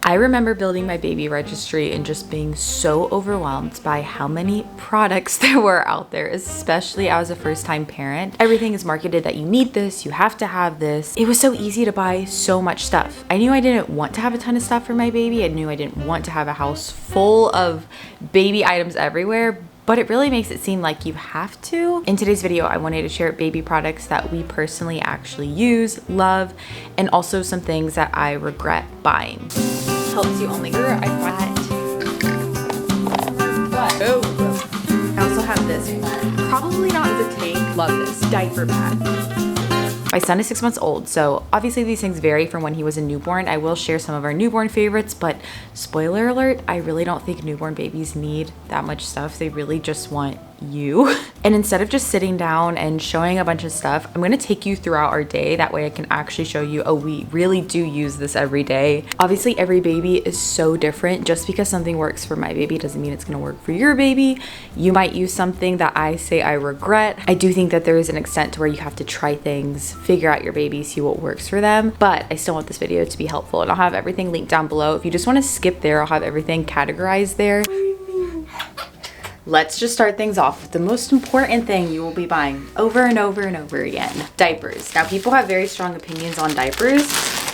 I remember building my baby registry and just being so overwhelmed by how many products there were out there, especially as a first-time parent. Everything is marketed that you need this, you have to have this. It was so easy to buy so much stuff. I knew I didn't want to have a ton of stuff for my baby. I knew I didn't want to have a house full of baby items everywhere, but it really makes it seem like you have to. In today's video, I wanted to share baby products that we personally actually use, love, and also some things that I regret buying. Helps you only grow. I find I also have this, probably not the tank, love this, diaper pad. My son is 6 months old, so obviously these things vary from when he was a newborn. I will share some of our newborn favorites, but spoiler alert, I really don't think newborn babies need that much stuff. They really just want you. And instead of just sitting down and showing a bunch of stuff, I'm gonna take you throughout our day. That way I can actually show you, oh, we really do use this every day. Obviously, every baby is so different. Just because something works for my baby doesn't mean it's gonna work for your baby. You might use something that I say I regret. I do think that there is an extent to where you have to try things, figure out your baby, see what works for them. But I still want this video to be helpful, and I'll have everything linked down below. If you just wanna skip there, I'll have everything categorized there. Let's just start things off with the most important thing you will be buying over and over and over again, diapers. Now, people have very strong opinions on diapers.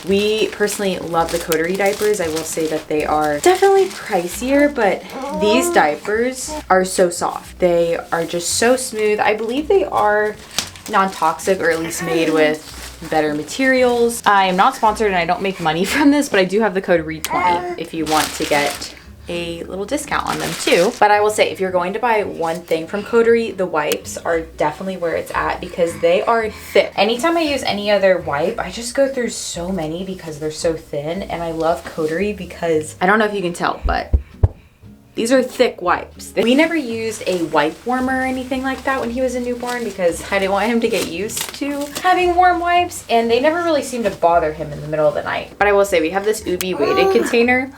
We personally love the Coterie diapers. I will say that they are definitely pricier, but these diapers are so soft. They are just so smooth. I believe they are non-toxic, or at least made with better materials. I am not sponsored and I don't make money from this, but I do have the code READ20 if you want to get a little discount on them too. But I will say, if you're going to buy one thing from Coterie, the wipes are definitely where it's at because they are thick. Anytime I use any other wipe, I just go through so many because they're so thin, and I love Coterie because, I don't know if you can tell, but these are thick wipes. We never used a wipe warmer or anything like that when he was a newborn because I didn't want him to get used to having warm wipes, and they never really seemed to bother him in the middle of the night. But I will say, we have this Ubi weighted container,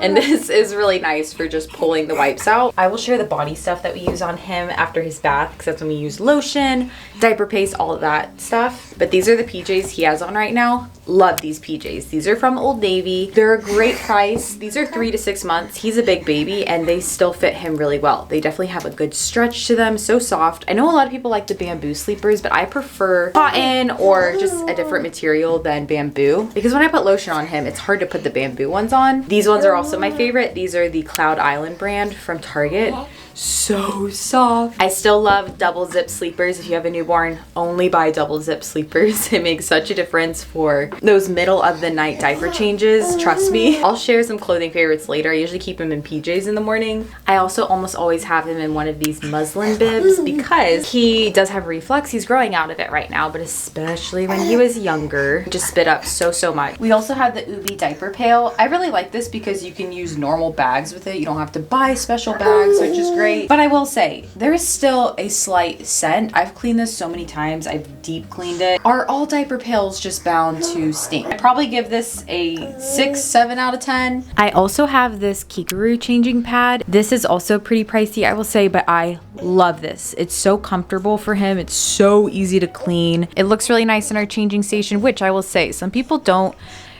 and this is really nice for just pulling the wipes out. I will share the body stuff that we use on him after his bath because that's when we use lotion, diaper paste, all of that stuff. But these are the PJs he has on right now. Love these PJs. These are from Old Navy. They're a great price. These are 3 to 6 months. He's a big baby and they still fit him really well. They definitely have a good stretch to them, so soft. I know a lot of people like the bamboo sleepers, but I prefer cotton or just a different material than bamboo because when I put lotion on him, it's hard to put the bamboo ones on. These ones are also my favorite. These are the Cloud Island brand from Target. So soft. I still love double zip sleepers. If you have a newborn, only buy double zip sleepers. It makes such a difference for those middle of the night diaper changes. Trust me. I'll share some clothing favorites later. I usually keep him in PJs in the morning. I also almost always have him in one of these muslin bibs because he does have reflux. He's growing out of it right now, but especially when he was younger, just spit up so much. We also have the Ubi diaper pail. I really like this because you can use normal bags with it. You don't have to buy special bags, which is great. But I will say, there is still a slight scent. I've cleaned this so many times. I've deep cleaned it. Are all diaper pails just bound to stink? I'd probably give this a 6, 7 out of 10. I also have this Kikaru changing pad. This is also pretty pricey, I will say, but I love this. It's so comfortable for him. It's so easy to clean. It looks really nice in our changing station, which I will say, some people don't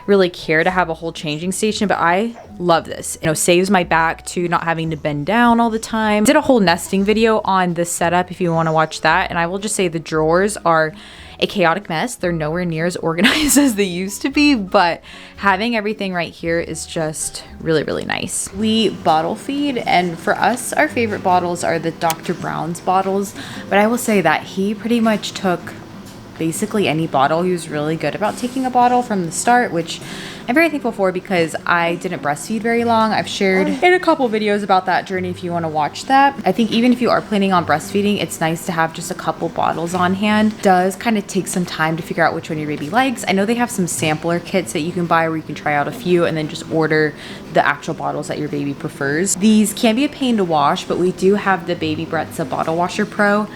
really care to have a whole changing station, but I love this. You know, saves my back to not having to bend down all the time. Did a whole nesting video on this setup if you want to watch that, and I will just say the drawers are a chaotic mess. They're nowhere near as organized as they used to be, but having everything right here is just really nice. We bottle feed, and for us, our favorite bottles are the Dr. Brown's bottles, but I will say that he pretty much took basically any bottle. He was really good about taking a bottle from the start, which I'm very thankful for because I didn't breastfeed very long. I've shared in a couple videos about that journey if you want to watch that. I think even if you are planning on breastfeeding, it's nice to have just a couple bottles on hand. It does kind of take some time to figure out which one your baby likes. I know they have some sampler kits that you can buy where you can try out a few and then just order the actual bottles that your baby prefers. These can be a pain to wash, but we do have the Baby Brezza Bottle Washer Pro.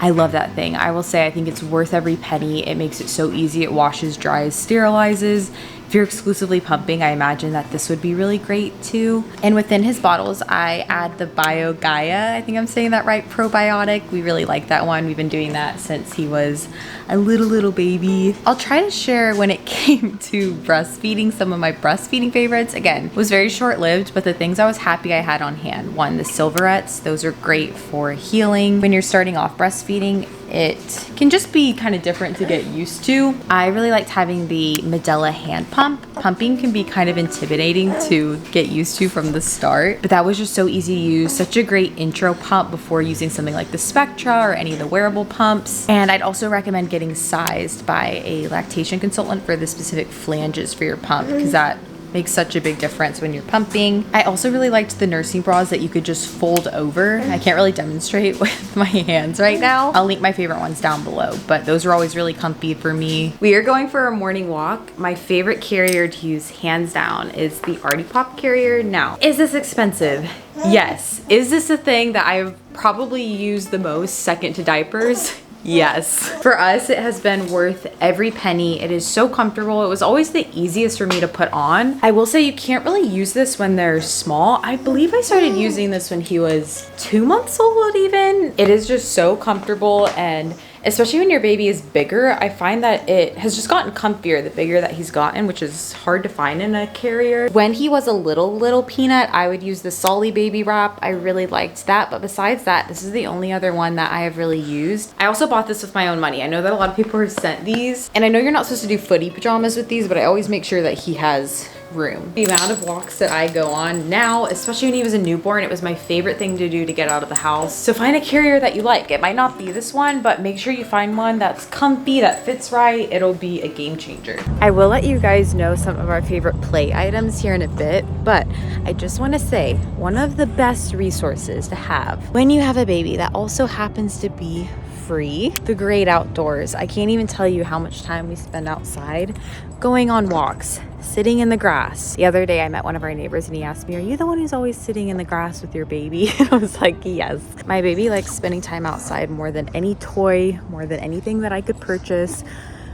I love that thing. I will say I think it's worth every penny. It makes it so easy. It washes, dries, sterilizes. if you're exclusively pumping, I imagine that this would be really great too. And within his bottles, I add the Gaia, I think I'm saying that right, probiotic. We really like that one. We've been doing that since he was a little baby. I'll try to share when it came to breastfeeding some of my breastfeeding favorites. Again, it was very short-lived, but the things I was happy I had on hand. One, the Silverettes. Those are great for healing. When you're starting off breastfeeding, it can just be kind of different to get used to. I really liked having the Medela hand pump. Pumping can be kind of intimidating to get used to from the start, but that was just so easy to use. Such a great intro pump before using something like the Spectra or any of the wearable pumps. And I'd also recommend getting sized by a lactation consultant for the specific flanges for your pump, because that makes such a big difference when you're pumping. I also really liked the nursing bras that you could just fold over. I can't really demonstrate with my hands right now. I'll link my favorite ones down below, but those are always really comfy for me. We are going for a morning walk. My favorite carrier to use hands down is the Artie Pop carrier. Now, is this expensive? Yes. Is this a thing that I've probably used the most, second to diapers? Yes. For us, it has been worth every penny. It is so comfortable. It was always the easiest for me to put on. I will say you can't really use this when they're small. I believe I started using this when he was 2 months old even. It is just so comfortable, and especially when your baby is bigger, I find that it has just gotten comfier the bigger that he's gotten, which is hard to find in a carrier. When he was a little peanut, I would use the Solly baby wrap. I really liked that, but besides that, this is the only other one that I have really used. I also bought this with my own money. I know that a lot of people are sent these, and I know you're not supposed to do footy pajamas with these, but I always make sure that he has room. The amount of walks that I go on now, especially when he was a newborn, it was my favorite thing to do to get out of the house. So find a carrier that you like. It might not be this one, but make sure you find one that's comfy, that fits right. It'll be a game changer. I will let you guys know some of our favorite play items here in a bit, but I just want to say one of the best resources to have when you have a baby that also happens to be free, the great outdoors. I can't even tell you how much time we spend outside going on walks, sitting in the grass. The other day I met one of our neighbors and he asked me, "Are you the one who's always sitting in the grass with your baby?" And I was like, yes. My baby likes spending time outside more than any toy, more than anything that I could purchase.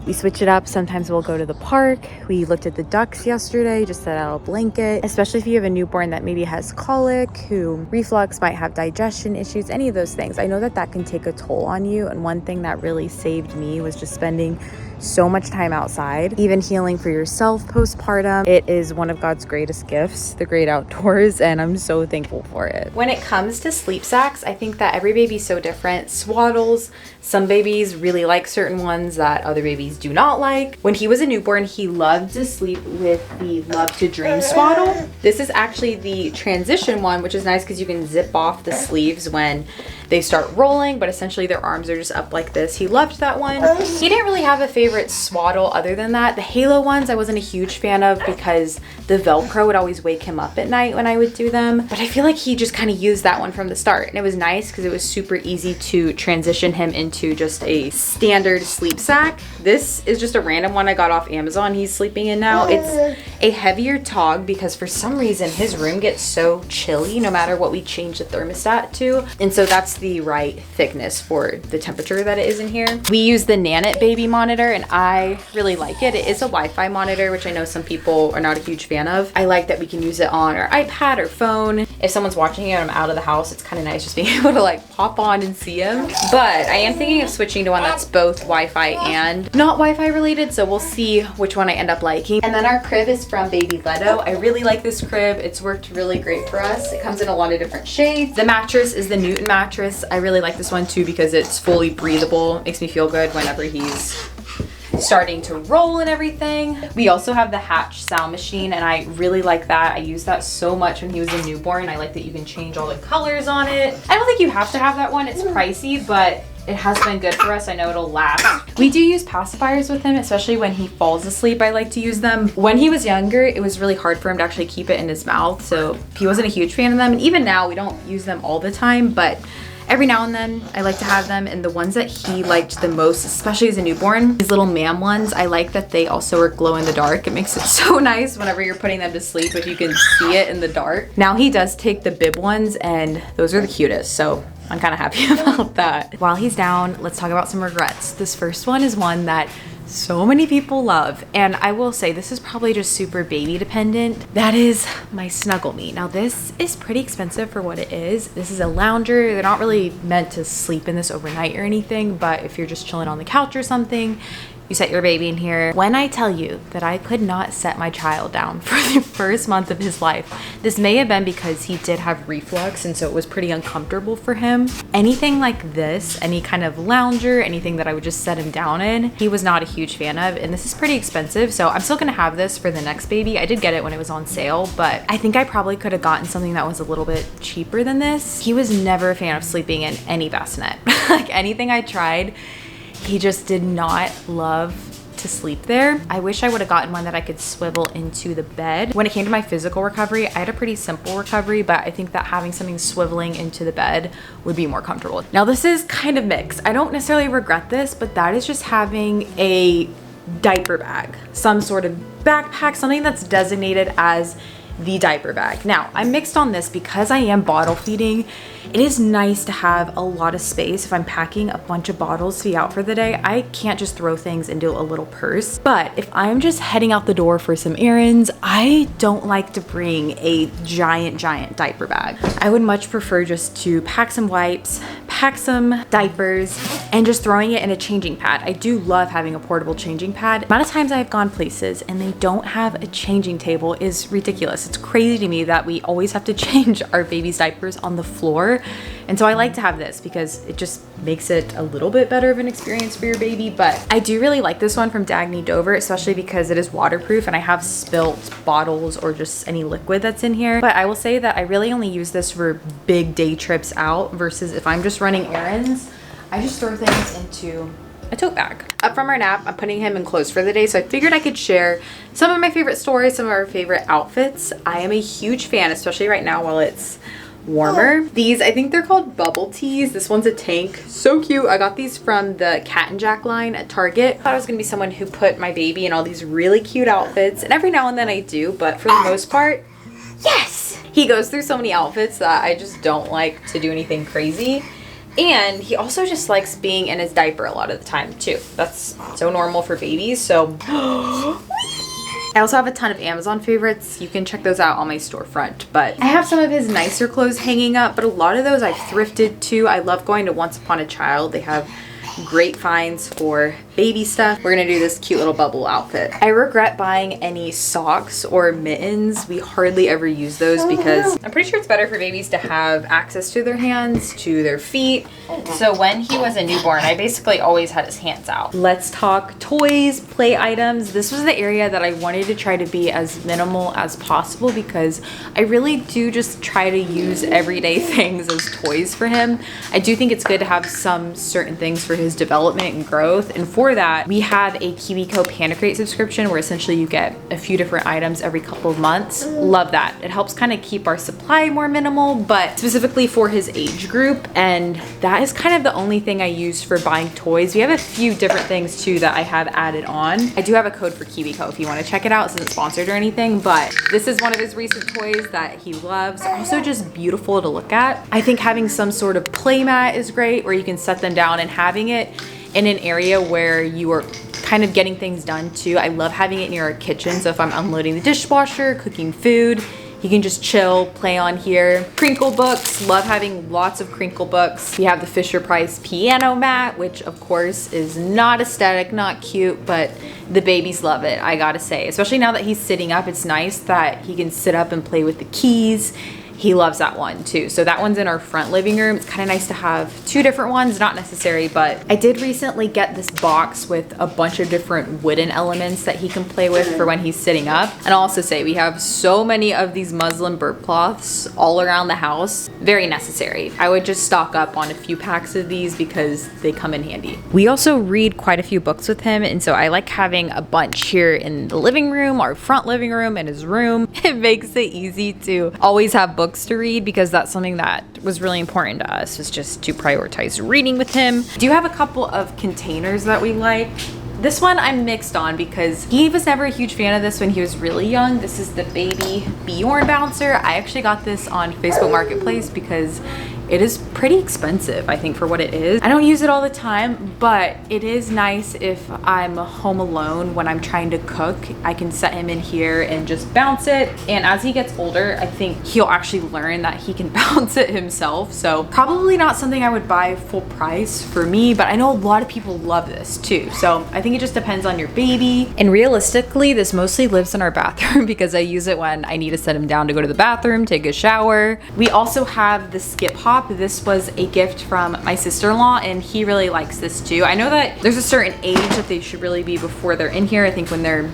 We switch it up. Sometimes we'll go to the park. We looked at the ducks yesterday, just set out a blanket, especially if you have a newborn that maybe has colic, who reflux, might have digestion issues, any of those things. I know that that can take a toll on you. And one thing that really saved me was just spending so much time outside, even healing for yourself postpartum. It is one of God's greatest gifts, the great outdoors, and I'm so thankful for it. When it comes to sleep sacks, I think that every baby's so different. Swaddles, some babies really like certain ones that other babies do not like. When he was a newborn, he loved to sleep with the Love to Dream swaddle. This is actually the transition one, which is nice because you can zip off the sleeves when they start rolling, but essentially their arms are just up like this. He loved that one. He didn't really have a favorite swaddle other than that. The Halo ones I wasn't a huge fan of because the Velcro would always wake him up at night when I would do them. But I feel like he just kind of used that one from the start. And it was nice because it was super easy to transition him into just a standard sleep sack. This is just a random one I got off Amazon he's sleeping in now. It's a heavier tog because for some reason his room gets so chilly no matter what we change the thermostat to. And so that's the right thickness for the temperature that it is in here. We use the Nanit baby monitor and I really like it. It is a Wi-Fi monitor, which I know some people are not a huge fan of. I like that we can use it on our iPad or phone. If someone's watching it and I'm out of the house, it's kind of nice just being able to like pop on and see him. But I am thinking of switching to one that's both Wi-Fi and not Wi-Fi related, so we'll see which one I end up liking. And then our crib is from Baby Leto. I really like this crib. It's worked really great for us. It comes in a lot of different shades. The mattress is the Newton mattress. I really like this one too because it's fully breathable. It makes me feel good whenever he's starting to roll and everything. We also have the Hatch sound machine and I really like that. I used that so much when he was a newborn. I like that you can change all the colors on it. I don't think you have to have that one. It's pricey, but it has been good for us. I know it'll last. We do use pacifiers with him, especially when he falls asleep. I like to use them. When he was younger, it was really hard for him to actually keep it in his mouth, so he wasn't a huge fan of them. And even now, we don't use them all the time, but every now and then I like to have them. And the ones that he liked the most, especially as a newborn, these little ma'am ones, I like that they also are glow in the dark. It makes it so nice whenever you're putting them to sleep if you can see it in the dark. Now he does take the bib ones and those are the cutest, so I'm kind of happy about that. While he's down, let's talk about some regrets. This first one is one that so many people love, and I will say this is probably just super baby dependent. That is my Snuggle Me. Now this is pretty expensive for what it is. This is a lounger. They're not really meant to sleep in this overnight or anything, but if you're just chilling on the couch or something, you set your baby in here. When I tell you that I could not set my child down for the first month of his life, this may have been because he did have reflux, and so it was pretty uncomfortable for him. Anything like this, any kind of lounger, anything that I would just set him down in, he was not a huge fan of, and this is pretty expensive, so I'm still gonna have this for the next baby. I did get it when it was on sale, but I think I probably could have gotten something that was a little bit cheaper than this. He was never a fan of sleeping in any bassinet. Like anything I tried, he just did not love to sleep there. I wish I would have gotten one that I could swivel into the bed. When it came to my physical recovery, I had a pretty simple recovery, but I think that having something swiveling into the bed would be more comfortable. Now this is kind of mixed. I don't necessarily regret this, but that is just having a diaper bag, some sort of backpack, something that's designated as the diaper bag. Now I'm mixed on this because I am bottle feeding. It is nice to have a lot of space. If I'm packing a bunch of bottles to be out for the day, I can't just throw things into a little purse. But if I'm just heading out the door for some errands, I don't like to bring a giant diaper bag. I would much prefer just to pack some wipes, pack some diapers, and just throwing it in a changing pad. I do love having a portable changing pad. The amount of times I've gone places and they don't have a changing table is ridiculous. It's crazy to me that we always have to change our baby's diapers on the floor. And so I like to have this because it just makes it a little bit better of an experience for your baby. But I do really like this one from Dagny Dover, especially because it is waterproof and I have spilt bottles or just any liquid that's in here. But I will say that I really only use this for big day trips out versus if I'm just running errands, I just throw things into a tote bag. Up from our nap, I'm putting him in clothes for the day, so I figured I could share some of my favorite stories, some of our favorite outfits. I am a huge fan, especially right now while it's warmer. These, I think they're called bubble tees. This one's a tank. So cute. I got these from the Cat and Jack line at Target. I thought I was gonna be someone who put my baby in all these really cute outfits, and every now and then I do, but for the most part, yes! He goes through so many outfits that I just don't like to do anything crazy. And he also just likes being in his diaper a lot of the time too. That's so normal for babies, so. I also have a ton of Amazon favorites. You can check those out on my storefront, but I have some of his nicer clothes hanging up, but a lot of those I've thrifted too. I love going to Once Upon a Child. They have great finds for baby stuff. We're gonna do this cute little bubble outfit. I regret buying any socks or mittens. We hardly ever use those because I'm pretty sure it's better for babies to have access to their hands, to their feet. So when he was a newborn, I basically always had his hands out. Let's talk toys, play items. This was the area that I wanted to try to be as minimal as possible because I really do just try to use everyday things as toys for him. I do think it's good to have some certain things for his development and growth, and for that we have a KiwiCo Panda Crate subscription where essentially you get a few different items every couple of months. Love that. It helps kind of keep our supply more minimal, but specifically for his age group, and that is kind of the only thing I use for buying toys. We have a few different things too that I have added on. I do have a code for KiwiCo if you want to check it out. This isn't sponsored or anything, but this is one of his recent toys that he loves. Also just beautiful to look at. I think having some sort of play mat is great where you can set them down, and having it in an area where you are kind of getting things done too. I love having it near our kitchen, so if I'm unloading the dishwasher, cooking food, he can just chill, play on here. Crinkle books, love having lots of crinkle books. We have the Fisher Price piano mat, which of course is not aesthetic, not cute, but the babies love it, I gotta say. Especially now that he's sitting up, it's nice that he can sit up and play with the keys. He loves that one too. So that one's in our front living room. It's kind of nice to have two different ones, not necessary, but I did recently get this box with a bunch of different wooden elements that he can play with for when he's sitting up. And I'll also say we have so many of these muslin burp cloths all around the house. Very necessary. I would just stock up on a few packs of these because they come in handy. We also read quite a few books with him, and so I like having a bunch here in the living room, our front living room, and his room. It makes it easy to always have books to read because that's something that was really important to us, was just to prioritize reading with him. I do have a couple of containers that we like. This one I'm mixed on because he was never a huge fan of this when he was really young. This is the baby Bjorn bouncer. I actually got this on Facebook Marketplace because It is pretty expensive, I think, for what it is. I don't use it all the time, but it is nice if I'm home alone when I'm trying to cook. I can set him in here and just bounce it. And as he gets older, I think he'll actually learn that he can bounce it himself. So probably not something I would buy full price for me, but I know a lot of people love this too. So I think it just depends on your baby. And realistically, this mostly lives in our bathroom because I use it when I need to set him down to go to the bathroom, take a shower. We also have the Skip Hop. This was a gift from my sister-in-law and he really likes this too. I know that there's a certain age that they should really be before they're in here. I think when they're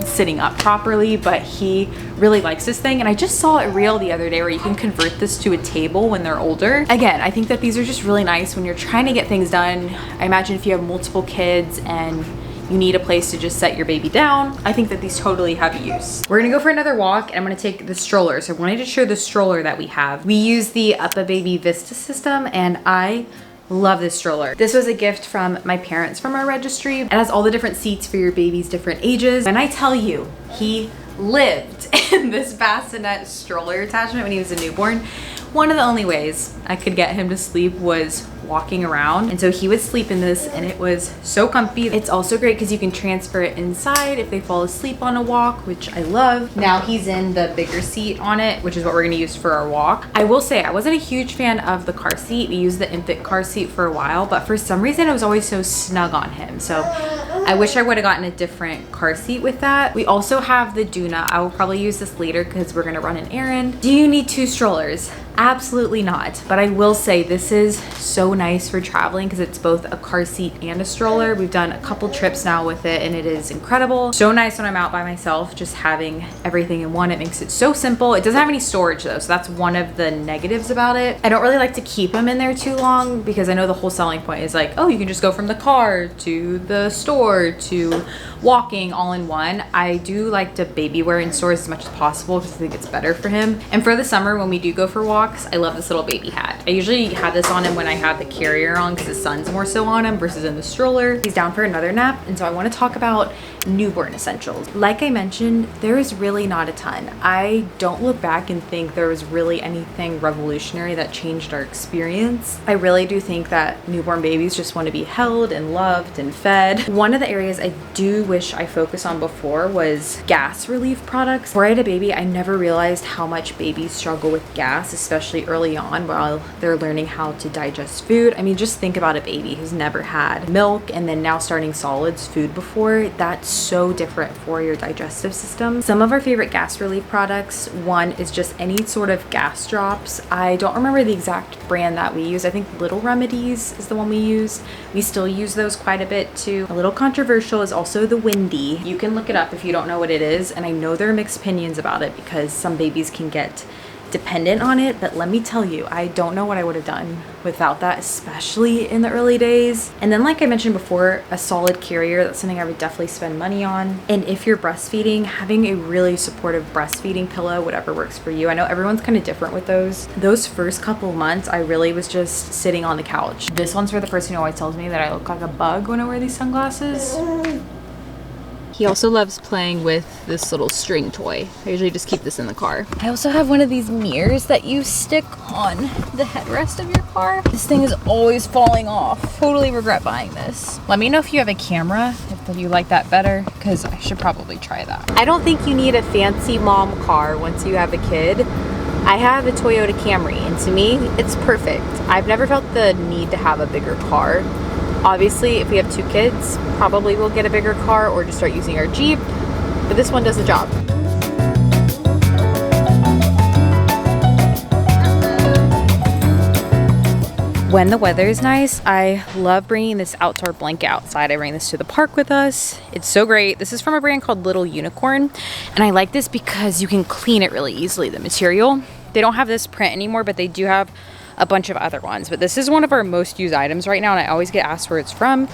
sitting up properly, but he really likes this thing. And I just saw a reel the other day where you can convert this to a table when they're older. Again, I think that these are just really nice when you're trying to get things done. I imagine if you have multiple kids and you need a place to just set your baby down, I think that these totally have use. We're gonna go for another walk and I'm gonna take the stroller. So I wanted to show the stroller that we have. We use the Up a Baby Vista system and I love this stroller. This was a gift from my parents from our registry. It has all the different seats for your baby's different ages. And I tell you, he lived in this bassinet stroller attachment when he was a newborn. One of the only ways I could get him to sleep was walking around, and so he would sleep in this and it was so comfy. It's also great because you can transfer it inside if they fall asleep on a walk, which I love. Now he's in the bigger seat on it, which is what we're going to use for our walk. I will say I wasn't a huge fan of the car seat. We used the infant car seat for a while, but for some reason it was always so snug on him. So I wish I would have gotten a different car seat with that. We also have the Doona. I will probably use this later because we're going to run an errand. Do you need 2 strollers? Absolutely not. But I will say this is so nice for traveling because it's both a car seat and a stroller. We've done a couple trips now with it and it is incredible. So nice when I'm out by myself, just having everything in one. It makes it so simple. It doesn't have any storage though, so that's one of the negatives about it. I don't really like to keep them in there too long because I know the whole selling point is like, oh, you can just go from the car to the store to walking all in one. I do like to baby wear in stores as much as possible because I think it's better for him. And for the summer when we do go for walks, I love this little baby hat. I usually have this on him when I have the carrier on because the sun's more so on him versus in the stroller. He's down for another nap, and so I want to talk about newborn essentials. Like I mentioned, there is really not a ton. I don't look back and think there was really anything revolutionary that changed our experience. I really do think that newborn babies just want to be held and loved and fed. One of the areas I do wish I focused on before was gas relief products. Before I had a baby, I never realized how much babies struggle with gas, especially early on while they're learning how to digest food. I mean, just think about a baby who's never had milk and then now starting solids food before. That's so different for your digestive system. Some of our favorite gas relief products, one is just any sort of gas drops. I don't remember the exact brand that we use. I think Little Remedies is the one we use. We still use those quite a bit too. A little controversial is also the Windy. You can look it up if you don't know what it is, and I know there are mixed opinions about it because some babies can get dependent on it, but let me tell you, I don't know what I would have done without that, especially in the early days. And then like I mentioned before, a solid carrier, that's something I would definitely spend money on. And if you're breastfeeding, having a really supportive breastfeeding pillow, whatever works for you. I know everyone's kind of different with those. Those first couple of months, I really was just sitting on the couch. This one's for the person who always tells me that I look like a bug when I wear these sunglasses. He also loves playing with this little string toy. I usually just keep this in the car. I also have one of these mirrors that you stick on the headrest of your car. This thing is always falling off. Totally regret buying this. Let me know if you have a camera, if you like that better, because I should probably try that. I don't think you need a fancy mom car once you have a kid. I have a Toyota Camry, and to me, it's perfect. I've never felt the need to have a bigger car. Obviously, if we have 2 kids, probably we'll get a bigger car or just start using our Jeep, but this one does the job. When the weather is nice, I love bringing this outdoor blanket outside. I bring this to the park with us. It's so great. This is from a brand called Little Unicorn, and I like this because you can clean it really easily, the material. They don't have this print anymore, but they do have a bunch of other ones, but this is one of our most used items right now, and I always get asked where it's from.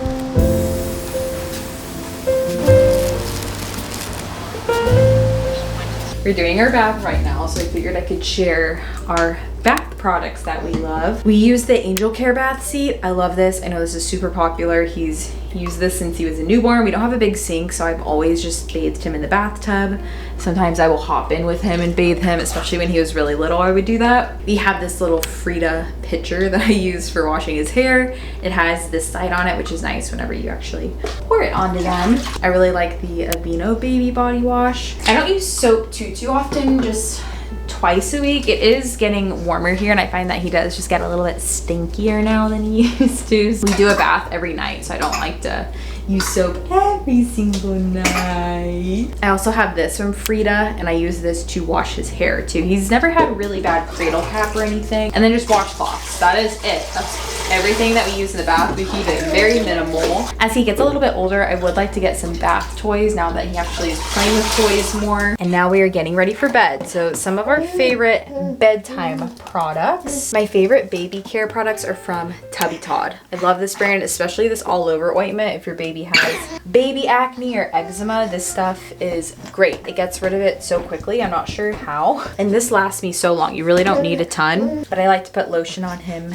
We're doing our bath right now, so I figured I could share our bath products that we love. We use the Angel Care bath seat. I love this. I know this is super popular. He's used this since he was a newborn. We don't have a big sink, so I've always just bathed him in the bathtub. Sometimes I will hop in with him and bathe him, especially when he was really little, I would do that. We have this little Frida pitcher that I use for washing his hair. It has this side on it, which is nice whenever you actually pour it onto them. I really like the Aveeno baby body wash. I don't use soap too often, just twice a week. It is getting warmer here, and I find that he does just get a little bit stinkier now than he used to. So we do a bath every night, so I don't like to use soap every single night. I also have this from Frida, and I use this to wash his hair too. He's never had really bad cradle cap or anything. And then just washcloths. That is it. That's everything that we use in the bath. We keep it very minimal. As he gets a little bit older, I would like to get some bath toys now that he actually is playing with toys more. And now we are getting ready for bed. So some of our favorite bedtime products. My favorite baby care products are from Tubby Todd. I love this brand, especially this all over ointment. If your baby has baby acne or eczema, this stuff is great. It gets rid of it so quickly. I'm not sure how. And this lasts me so long. You really don't need a ton, but I like to put lotion on him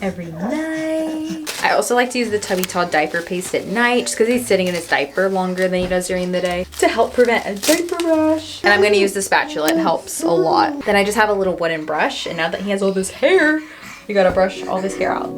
every night. I also like to use the Tubby Todd diaper paste at night just because he's sitting in his diaper longer than he does during the day to help prevent a diaper rash. And I'm going to use the spatula. It helps a lot. Then I just have a little wooden brush, and now that he has all this hair, you gotta brush all this hair out.